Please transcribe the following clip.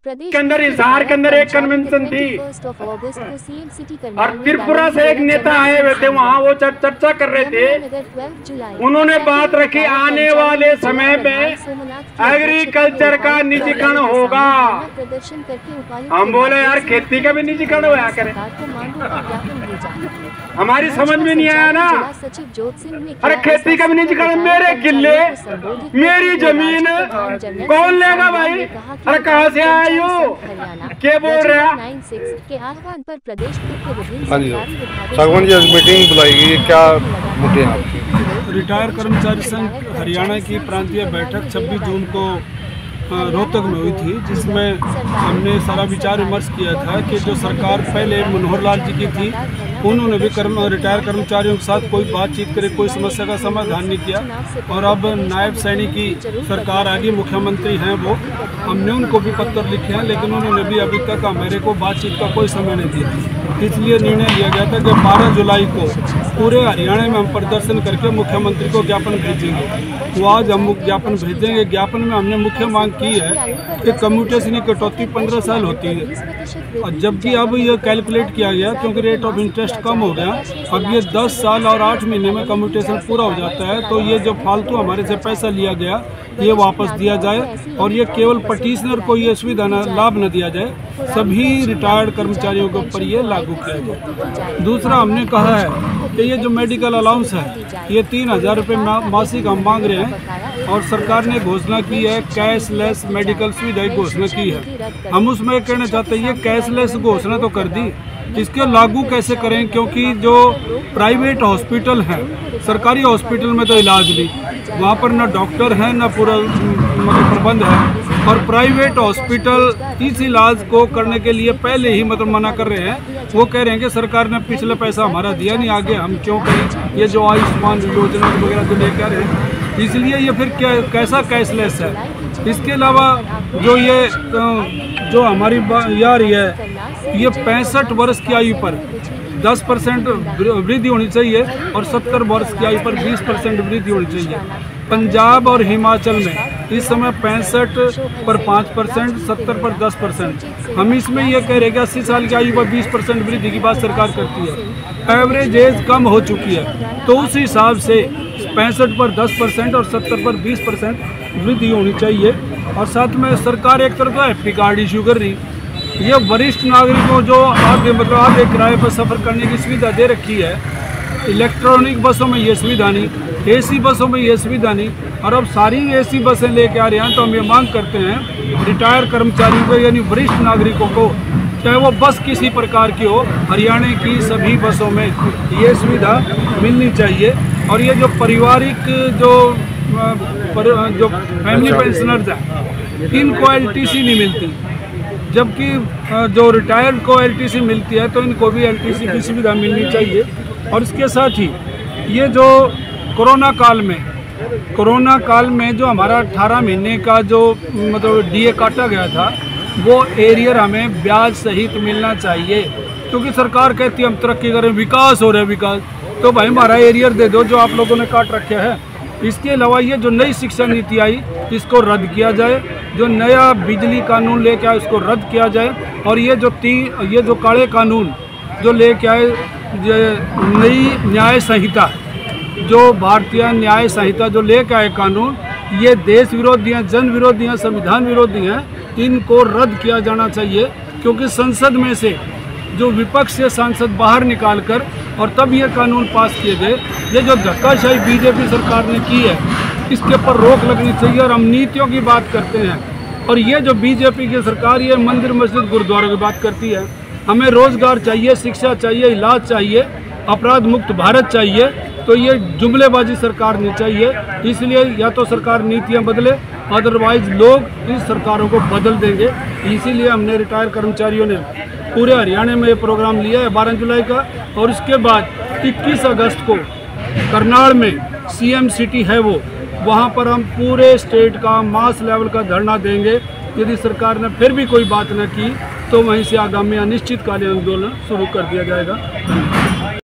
के अंदर हिसार के अंदर एक कन्वेंशन थी और त्रिपुरा से एक नेता आए हुए थे, वहाँ वो चर्चा कर रहे थे। उन्होंने बात रखी आने वाले समय में एग्रीकल्चर का निजीकरण होगा। हम बोले यार खेती का भी निजीकरण होया करे, हमारी समझ में नहीं आया ना। अरे खेती का भी निजीकरण, मेरे किले मेरी जमीन कौन लेगा भाई? अरे कहाँ से आया यो, क्या बोल रहे हैं? हाँ जी सागवान जी, आज मीटिंग बुलाई गई, क्या मुद्दे हैं आपके? रिटायर कर्मचारी संघ हरियाणा की प्रांतीय बैठक 26 जून को रोहतक में हुई थी, जिसमें हमने सारा विचार विमर्श किया था कि जो सरकार पहले मनोहर लाल जी की थी, उन्होंने भी रिटायर कर्मचारियों के साथ कोई बातचीत करे, कोई समस्या का समाधान नहीं किया। और अब नायब सैनी की सरकार आ गई, मुख्यमंत्री हैं वो, हमने उनको भी पत्र लिखे हैं, लेकिन उन्होंने भी अभी तक मेरे को बातचीत का कोई समय नहीं दिया। इसलिए निर्णय लिया गया था कि 12 जुलाई को पूरे हरियाणा में हम प्रदर्शन करके मुख्यमंत्री को ज्ञापन भेजेंगे। तो आज हम ज्ञापन भेजेंगे। ज्ञापन में हमने मुख्य मांग की है कि कम्यूटेशन की कटौती 15 साल होती है, और जबकि अब ये कैलकुलेट किया गया क्योंकि रेट ऑफ इंटरेस्ट कम हो गया, अब ये 10 साल और 8 महीने में कम्यूटेशन पूरा हो जाता है। तो ये जो फालतू हमारे से पैसा लिया गया ये वापस दिया जाए, और ये केवल पटिशनर को ये सुविधा लाभ न दिया जाए, सभी रिटायर्ड कर्मचारियों के ऊपर ये लागू किया जाए। दूसरा हमने कहा है कि ये जो मेडिकल अलाउंस है ये 3000 रुपये मासिक हम मांग रहे हैं, और सरकार ने घोषणा की है कैशलेस मेडिकल सुविधा की घोषणा की है। हम उसमें कहना चाहते हैं ये कैशलेस घोषणा तो कर दी, इसके लागू कैसे करें? क्योंकि जो प्राइवेट हॉस्पिटल हैं, सरकारी हॉस्पिटल में तो इलाज नहीं, वहाँ पर न डॉक्टर हैं न पूरा मतलब प्रबंध है, और प्राइवेट हॉस्पिटल इस इलाज को करने के लिए पहले ही मतलब मना कर रहे हैं। वो कह रहे हैं कि सरकार ने पिछले पैसा हमारा दिया नहीं, आगे हम क्यों करें? ये जो आयुष्मान योजना वगैरह जो लेकर आ रहे हैं, इसलिए ये फिर क्या कैसा कैशलेस है? इसके अलावा जो ये जो हमारी यार ये 65 वर्ष की आयु पर 10% वृद्धि होनी चाहिए, और 70 वर्ष की आयु पर 20% वृद्धि होनी चाहिए। पंजाब और हिमाचल में इस समय 65 पर 5%, 70 पर 10%। हम इसमें ये कह रहे हैं कि 80 साल की आयु पर 20% वृद्धि की बात सरकार करती है। एवरेज एज कम हो चुकी है, तो उस हिसाब से 65 पर 10% और 70 पर 20% वृद्धि होनी चाहिए। और साथ में सरकार एक तरफ तो हैप्पी कार्ड इशू कर रही, ये वरिष्ठ नागरिकों जो आधे किराए पर सफ़र करने की सुविधा दे रखी है। इलेक्ट्रॉनिक बसों में ये सुविधा नहीं, एसी बसों में ये सुविधा नहीं, और अब सारी एसी बसें लेके आ रहे हैं। तो हम ये मांग करते हैं रिटायर कर्मचारियों को यानी वरिष्ठ नागरिकों को, चाहे वो बस किसी प्रकार की हो, हरियाणा की सभी बसों में ये सुविधा मिलनी चाहिए। और ये जो पारिवारिक जो फैमिली पेंशनर्स हैं, इनको एलटीसी नहीं मिलती, जबकि जो रिटायर्ड को एलटीसी मिलती है, तो इनको भी एलटीसी की सुविधा मिलनी चाहिए। और इसके साथ ही ये जो कोरोना काल में जो हमारा 18 महीने का जो मतलब डीए काटा गया था, वो एरियर हमें ब्याज सहित मिलना चाहिए। क्योंकि सरकार कहती है हम तरक्की करें, विकास हो रहा है विकास, तो भाई हमारा एरियर दे दो जो आप लोगों ने काट रखा है। इसके अलावा ये जो नई शिक्षा नीति आई, इसको रद्द किया जाए। जो नया बिजली कानून लेके आए उसको रद्द किया जाए। और ये जो काले कानून जो लेके आए, नई न्याय संहिता, जो भारतीय न्याय संहिता जो लेके आए कानून, ये देश विरोधी हैं, जन विरोधी हैं, संविधान विरोधी हैं, इनको रद्द किया जाना चाहिए। क्योंकि संसद में से जो विपक्ष से सांसद बाहर निकालकर और तब ये कानून पास किए गए। ये जो धक्काशाही बीजेपी सरकार ने की है, इसके ऊपर रोक लगनी चाहिए। और हम नीतियों की बात करते हैं, और ये जो बीजेपी की सरकार ये मंदिर मस्जिद गुरुद्वारों की बात करती है। हमें रोजगार चाहिए, शिक्षा चाहिए, इलाज चाहिए, अपराध मुक्त भारत चाहिए। तो ये जुमलेबाजी सरकार नहीं चाहिए। इसलिए या तो सरकार नीतियां बदले, अदरवाइज लोग इस सरकारों को बदल देंगे। इसीलिए हमने रिटायर कर्मचारियों ने पूरे हरियाणा में ये प्रोग्राम लिया है 12 जुलाई का। और इसके बाद 21 अगस्त को करनाल में सीएम सिटी है वो, वहाँ पर हम पूरे स्टेट का मास लेवल का धरना देंगे। यदि सरकार ने फिर भी कोई बात न की तो वहीं से आगामी अनिश्चितकालीन आंदोलन शुरू कर दिया जाएगा।